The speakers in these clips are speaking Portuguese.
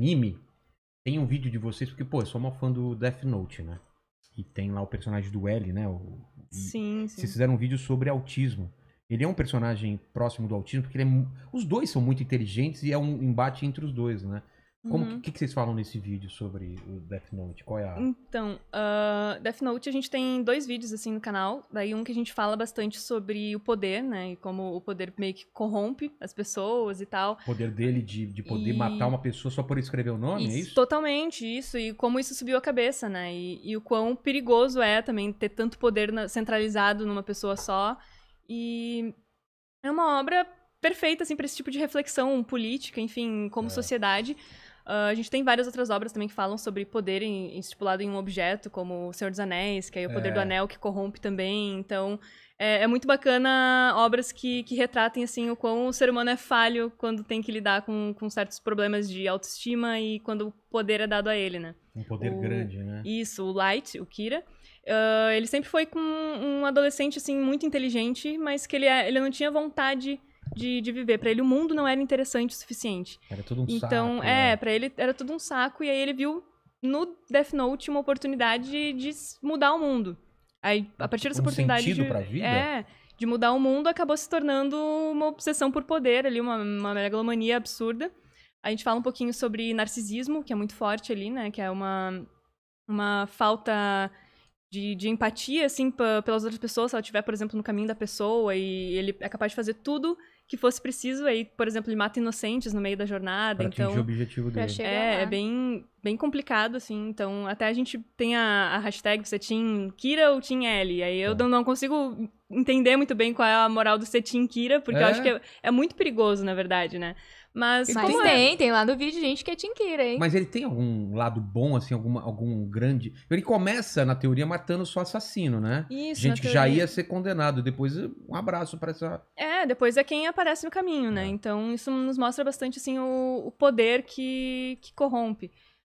anime, tem um vídeo de vocês, porque, pô, eu sou uma fã do Death Note, né? E tem lá o personagem do L, né? Sim, sim. Vocês fizeram um vídeo sobre autismo. Ele é um personagem próximo do autismo, porque os dois são muito inteligentes e é um embate entre os dois, né? O que vocês falam nesse vídeo sobre o Death Note? Qual é a... Então, Death Note, a gente tem 2 vídeos, assim, no canal. Daí um que a gente fala bastante sobre o poder, né? E como o poder meio que corrompe as pessoas e tal. O poder dele de poder matar uma pessoa só por escrever o nome, é isso? Totalmente, isso. E como isso subiu a cabeça, né? E o quão perigoso é também ter tanto poder centralizado numa pessoa só. E é uma obra perfeita, assim, pra esse tipo de reflexão política, enfim, como sociedade. A gente tem várias outras obras também que falam sobre poder estipulado em um objeto, como O Senhor dos Anéis, que é o poder do anel que corrompe também. Então, é muito bacana obras que retratem, assim, o quão o ser humano é falho quando tem que lidar com certos problemas de autoestima e quando o poder é dado a ele, né? Um poder grande, né? Isso, o Light, o Kira. Ele sempre foi com um adolescente, assim, muito inteligente, mas que ele não tinha vontade de viver. Pra ele, o mundo não era interessante o suficiente. Era tudo um saco. Então, pra ele era tudo um saco. E aí ele viu no Death Note uma oportunidade de mudar o mundo. Aí, a partir dessa oportunidade sentido pra vida? De mudar o mundo, acabou se tornando uma obsessão por poder ali, uma megalomania absurda. A gente fala um pouquinho sobre narcisismo, que é muito forte ali, né? Que é uma falta de empatia, assim, pelas outras pessoas, se ela estiver, por exemplo, no caminho da pessoa e ele é capaz de fazer tudo que fosse preciso, aí, por exemplo, ele mata inocentes no meio da jornada, pra então... atingir o objetivo dele. É bem complicado, assim, então até a gente tem a hashtag, você Team Kira ou Team L, aí eu não consigo entender muito bem qual é a moral do ser Team Kira, porque eu acho que é muito perigoso, na verdade, né? Mas tem lá no vídeo gente que é Team Kira, hein? Mas ele tem algum lado bom, assim, algum grande... Ele começa, na teoria, matando só assassino, né? Isso, gente que já ia ser condenado. Depois, um abraço pra essa... depois é quem aparece no caminho, né? Então, isso nos mostra bastante, assim, o poder que corrompe.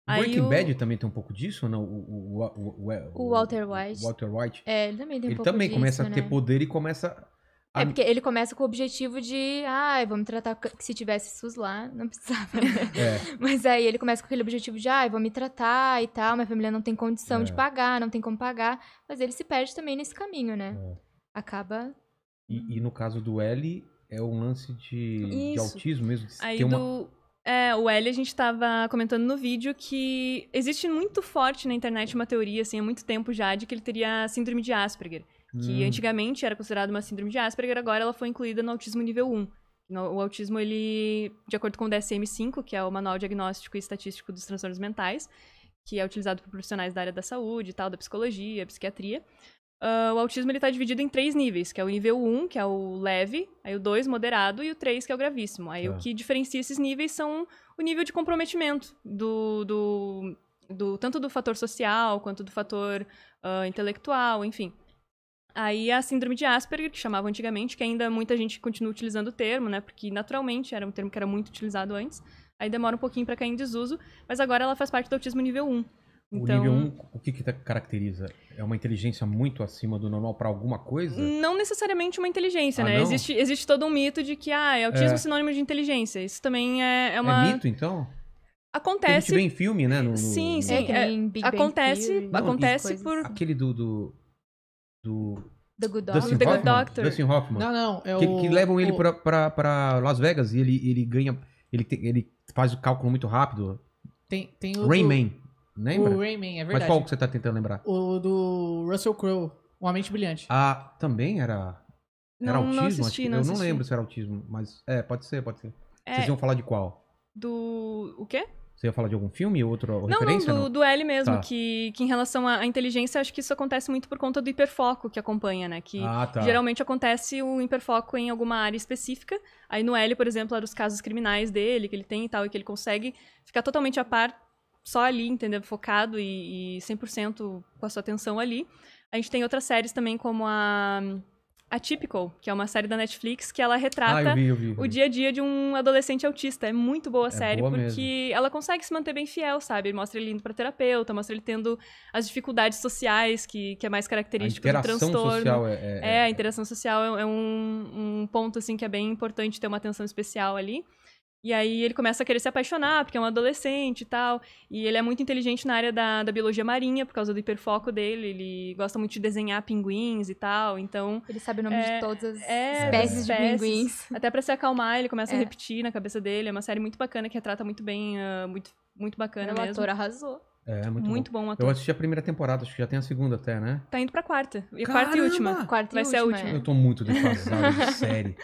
Breaking Bad também tem um pouco disso, não? O Walter White. Walter White. Ele também tem um pouco disso, Ele também começa a ter né? poder e começa... porque ele começa com o objetivo de... vamos tratar... Que se tivesse SUS lá, não precisava, né? Mas aí ele começa com aquele objetivo de... vou me tratar e tal. Minha família não tem condição de pagar, não tem como pagar. Mas ele se perde também nesse caminho, né? Acaba... E no caso do L, é um lance de autismo mesmo? Aí o L, a gente tava comentando no vídeo que existe muito forte na internet uma teoria, assim, há muito tempo já, de que ele teria síndrome de Asperger. Que antigamente era considerado uma síndrome de Asperger, agora ela foi incluída no autismo nível 1. O autismo, ele, de acordo com o DSM-5, que é o Manual Diagnóstico e Estatístico dos Transtornos Mentais, que é utilizado por profissionais da área da saúde e tal, da psicologia, psiquiatria, o autismo, ele tá dividido em 3 níveis, que é o nível 1, que é o leve, aí o 2, moderado, e o 3, que é o gravíssimo. Aí o que diferencia esses níveis são o nível de comprometimento tanto do fator social, quanto do fator intelectual, enfim. Aí a síndrome de Asperger, que chamavam antigamente, que ainda muita gente continua utilizando o termo, né? Porque naturalmente era um termo que era muito utilizado antes. Aí demora um pouquinho pra cair em desuso, mas agora ela faz parte do autismo nível 1. Então, o nível 1, o que caracteriza? É uma inteligência muito acima do normal pra alguma coisa? Não necessariamente uma inteligência, né? Existe todo um mito de que autismo é sinônimo de inteligência. Isso também é uma... É mito, então? Acontece... A gente vê em filme, né? Sim. Acontece por... Aquele do The Good Doctor. Dustin Hoffman. Não. Que levam ele pra Las Vegas e ele ganha... Ele faz o cálculo muito rápido. Tem o Rayman, lembra? O Rayman, é verdade. Mas qual que você tá tentando lembrar? O do Russell Crowe, Uma Mente Brilhante. Também era... Era autismo? Não assisti, eu não lembro se era autismo, mas... pode ser. Vocês iam falar de qual? O quê? Você ia falar de algum filme ou outra referência? Não, do L mesmo, que em relação à inteligência, acho que isso acontece muito por conta do hiperfoco que acompanha, né? Que geralmente acontece o hiperfoco em alguma área específica. Aí no L, por exemplo, eram os casos criminais dele, que ele tem e tal, e que ele consegue ficar totalmente a par, só ali, entendeu? Focado e 100% com a sua atenção ali. A gente tem outras séries também, como a Atypical, que é uma série da Netflix, que ela retrata eu vi. o dia a dia de um adolescente autista. É muito boa a série, boa porque mesmo. ela consegue se manter bem fiel, sabe? Mostra ele indo pra terapeuta, mostra ele tendo as dificuldades sociais, que é mais característico do transtorno. Social a interação social é um ponto, assim, que é bem importante ter uma atenção especial ali. E aí ele começa a querer se apaixonar, porque é um adolescente e tal. E ele é muito inteligente na área da biologia marinha, por causa do hiperfoco dele. Ele gosta muito de desenhar pinguins e tal, então... Ele sabe o nome de todas as espécies de pinguins. Até pra se acalmar, ele começa a repetir na cabeça dele. É uma série muito bacana, que retrata muito bem, muito bacana mesmo. O ator arrasou. Muito bom ator. Eu assisti a primeira temporada, acho que já tem a segunda até, né? Tá indo pra quarta. E quarta e última. Vai ser a última. Eu tô muito defasado de série.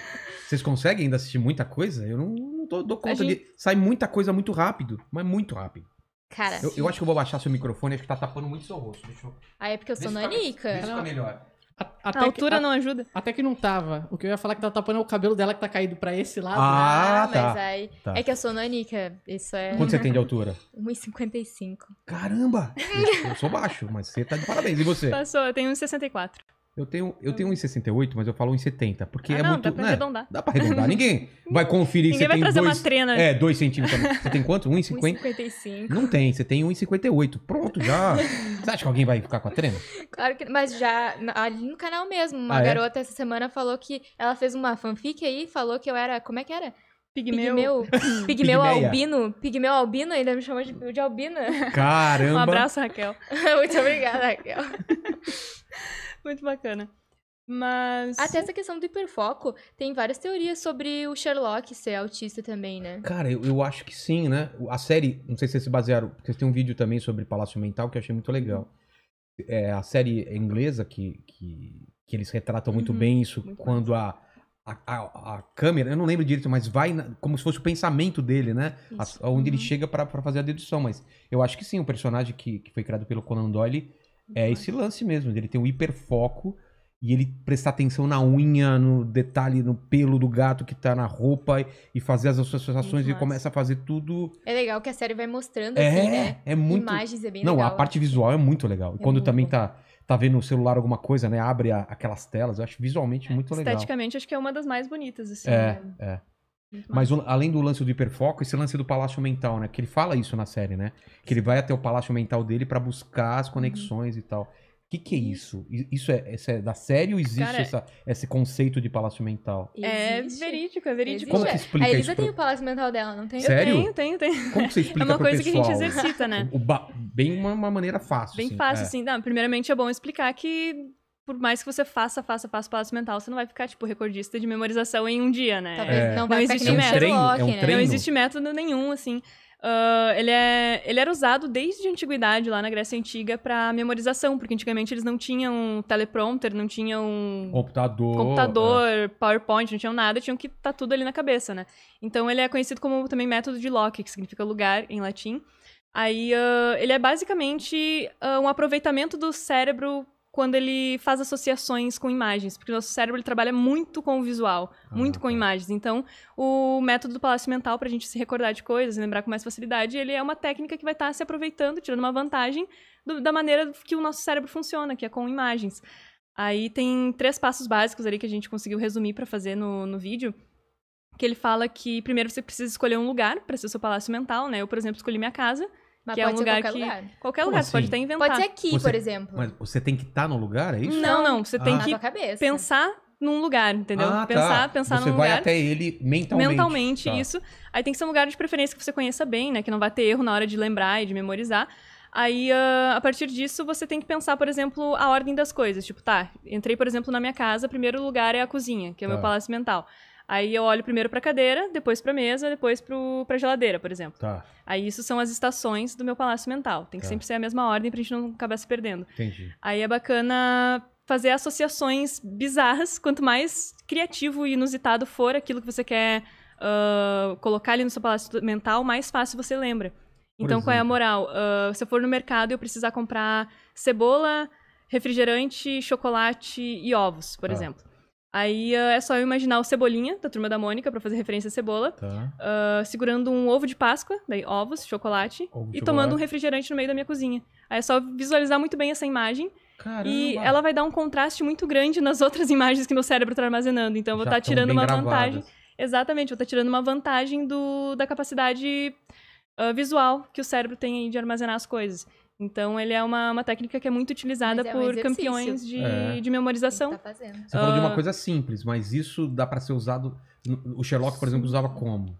Vocês conseguem ainda assistir muita coisa? Eu não dou conta de... Sai muita coisa muito rápido, mas muito rápido. Cara, eu acho que eu vou baixar seu microfone, acho que tá tapando muito seu rosto. Deixa eu... Aí é porque eu sou nanica. Deixa ficar melhor. A altura não ajuda. Até que não tava. O que eu ia falar que tá tapando é o cabelo dela que tá caído pra esse lado. Ah, tá. Mas aí... Tá. É que eu sou nanica. Isso é... Quanto você tem de altura? 1,55. Caramba! Eu sou baixo, mas você tá de parabéns. E você? Passou, eu tenho 1,64. Eu tenho 1,68, mas eu falo 1,70. Porque é não, muito... dá pra arredondar. Dá pra arredondar. Ninguém vai conferir se Ninguém vai tem trazer 2... uma trena. 2 centímetros. Você tem quanto? 1,50? 1,55. Não tem, você tem 1,58. Pronto, já. Você acha que alguém vai ficar com a trena? Claro que... Mas já... Ali no canal mesmo, uma garota essa semana falou que... Ela fez uma fanfic aí e falou que eu era... Como é que era? Pigmeu albino. Pigmeu albino, ainda me chamou de albina. Caramba. Um abraço, Raquel. Muito obrigada, Raquel. Muito bacana. Mas... Até essa questão do hiperfoco, tem várias teorias sobre o Sherlock ser autista também, né? Cara, eu acho que sim, né? A série, não sei se vocês se basearam, porque tem um vídeo também sobre Palácio Mental que eu achei muito legal. É a série inglesa que eles retratam muito bem isso, muito quando a câmera, eu não lembro direito, mas vai como se fosse o pensamento dele, né? Onde ele chega pra fazer a dedução. Mas eu acho que sim, o personagem que foi criado pelo Conan Doyle é esse lance mesmo. Ele tem um hiperfoco e ele prestar atenção na unha, no detalhe, no pelo do gato que tá na roupa e fazer as associações e começa a fazer tudo. É legal que a série vai mostrando assim, né? É muito... Imagens, é bem legal. Não, a legal. parte visual é muito legal. E quando também tá vendo no celular alguma coisa, né? Abre aquelas telas. Eu acho visualmente muito legal. Esteticamente, acho que é uma das mais bonitas, assim. Né? Mas além do lance do hiperfoco, esse lance do palácio mental, né? Que ele fala isso na série, né? Que ele vai até o palácio mental dele pra buscar as conexões e tal. O que é isso? Isso é da série ou existe esse conceito de palácio mental? É verídico, é verídico. Como que explica a Elisa isso? tem o palácio mental dela, não tem? Sério? Tenho. Como que você explica É uma coisa pro pessoal? que a gente exercita, né? Bem uma maneira fácil. Bem fácil, assim. Não, primeiramente é bom explicar que por mais que você faça palácio mental, você não vai ficar, tipo, recordista de memorização em um dia, né? Talvez não vai existe ficar que nem método. Sherlock, né? Não existe método nenhum, assim. Ele era usado desde a antiguidade, lá na Grécia Antiga, pra memorização, porque antigamente eles não tinham teleprompter, não tinham computador, PowerPoint, não tinham nada, tinham que estar tudo ali na cabeça, né? Então ele é conhecido como também método de Locke, que significa lugar em latim. Aí ele é basicamente um aproveitamento do cérebro quando ele faz associações com imagens, porque o nosso cérebro ele trabalha muito com o visual, muito com imagens. Então, o método do palácio mental, pra gente se recordar de coisas e lembrar com mais facilidade, ele é uma técnica que vai estar se aproveitando, tirando uma vantagem da maneira que o nosso cérebro funciona, que é com imagens. Aí tem 3 passos básicos ali que a gente conseguiu resumir pra fazer no vídeo, que ele fala que primeiro você precisa escolher um lugar pra ser o seu palácio mental, né? Eu, por exemplo, escolhi minha casa, Mas que é um pode ser lugar qualquer que... lugar. Qualquer lugar, você pode até inventar. Pode ser aqui, por exemplo. Mas você tem que estar no lugar, é isso? Não, você tem Na que tua cabeça. pensar num lugar, entendeu? Pensar você num lugar. Você vai até ele mentalmente. Mentalmente, isso. Aí tem que ser um lugar de preferência que você conheça bem, né? Que não vai ter erro na hora de lembrar e de memorizar. Aí, a partir disso, você tem que pensar, por exemplo, a ordem das coisas. Tipo, entrei, por exemplo, na minha casa, primeiro lugar é a cozinha, que é o meu palácio mental. Aí eu olho primeiro pra cadeira, depois pra mesa, depois pra geladeira, por exemplo. Aí isso são as estações do meu palácio mental. Tem que sempre ser a mesma ordem pra gente não acabar se perdendo. Entendi. Aí é bacana fazer associações bizarras. Quanto mais criativo e inusitado for aquilo que você quer colocar ali no seu palácio mental, mais fácil você lembra. Então, qual é a moral? Se eu for no mercado e eu precisar comprar cebola, refrigerante, chocolate e ovos, por exemplo. Aí é só eu imaginar o Cebolinha, da Turma da Mônica, pra fazer referência à cebola, segurando um ovo de Páscoa, daí ovos, chocolate, tomando um refrigerante no meio da minha cozinha. Aí é só visualizar muito bem essa imagem. Caramba. E ela vai dar um contraste muito grande nas outras imagens que meu cérebro tá armazenando. Então eu vou estar tirando uma vantagem. Exatamente, vou estar tirando uma vantagem da capacidade visual que o cérebro tem aí de armazenar as coisas. Então, ele é uma técnica que é muito utilizada por campeões de memorização. Tá fazendo. Você falou de uma coisa simples, mas isso dá pra ser usado... O Sherlock, por exemplo, usava como?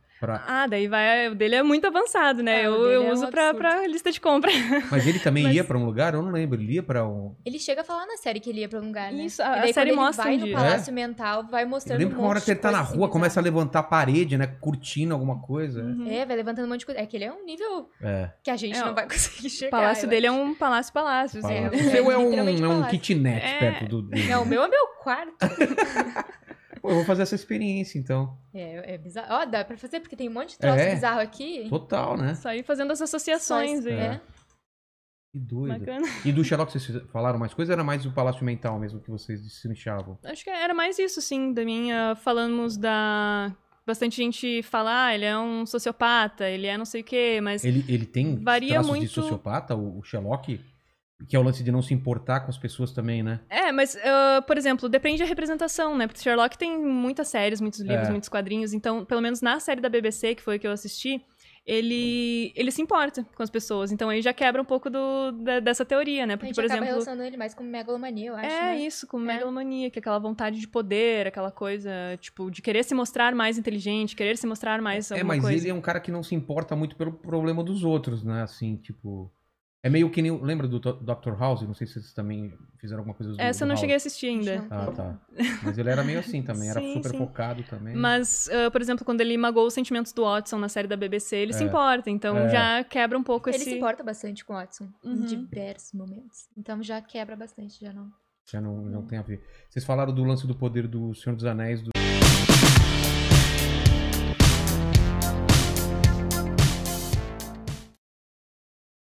Daí vai... O dele é muito avançado, né? Eu uso pra lista de compra. Mas ele também ia pra um lugar? Eu não lembro. Ele ia pra um... Ele chega a falar na série que ele ia pra um lugar, né? Isso, a série mostra ele vai no Palácio Mental, vai mostrando lembro que uma hora que ele tá na rua, começa a levantar a parede, né? Curtindo alguma coisa. Vai levantando um monte de coisa. É que ele é um nível que a gente não vai conseguir chegar. O palácio dele é um palácio. O seu é um kitnet perto do... Não, o meu é meu quarto. Pô, eu vou fazer essa experiência, então. É bizarro. Ó, dá pra fazer, porque tem um monte de troço bizarro aqui. Total, né? Só ir fazendo as associações. Que doido. Bacana. E do Sherlock, vocês falaram mais coisa ou era mais o Palácio Mental mesmo que vocês destrinchavam? Acho que era mais isso, sim. Da minha, falamos da... Bastante gente fala, ele é um sociopata, ele é não sei o quê, mas... Ele tem varia traços muito... de sociopata, o Sherlock? Que é o lance de não se importar com as pessoas também, né? Mas, por exemplo, depende da representação, né? Porque Sherlock tem muitas séries, muitos livros, muitos quadrinhos. Então, pelo menos na série da BBC, que foi a que eu assisti, ele se importa com as pessoas. Então, aí já quebra um pouco dessa teoria, né? Porque, por exemplo... relacionando ele mais com megalomania, eu acho, né? Isso, com megalomania. Que é aquela vontade de poder, aquela coisa, tipo, de querer se mostrar mais inteligente, querer se mostrar mais alguma coisa. Mas ele é um cara que não se importa muito pelo problema dos outros, né? Assim, tipo... É meio que nem... Lembra do Dr. House? Não sei se vocês também fizeram alguma coisa do Essa eu não House. cheguei a assistir ainda. Tá. Mas ele era meio assim também, era super focado também. Mas, por exemplo, quando ele magou os sentimentos do Watson na série da BBC, ele se importa. Então já quebra um pouco ele se importa bastante com o Watson em diversos momentos. Então já quebra bastante, já não... Já não tem a ver. Vocês falaram do lance do poder do Senhor dos Anéis,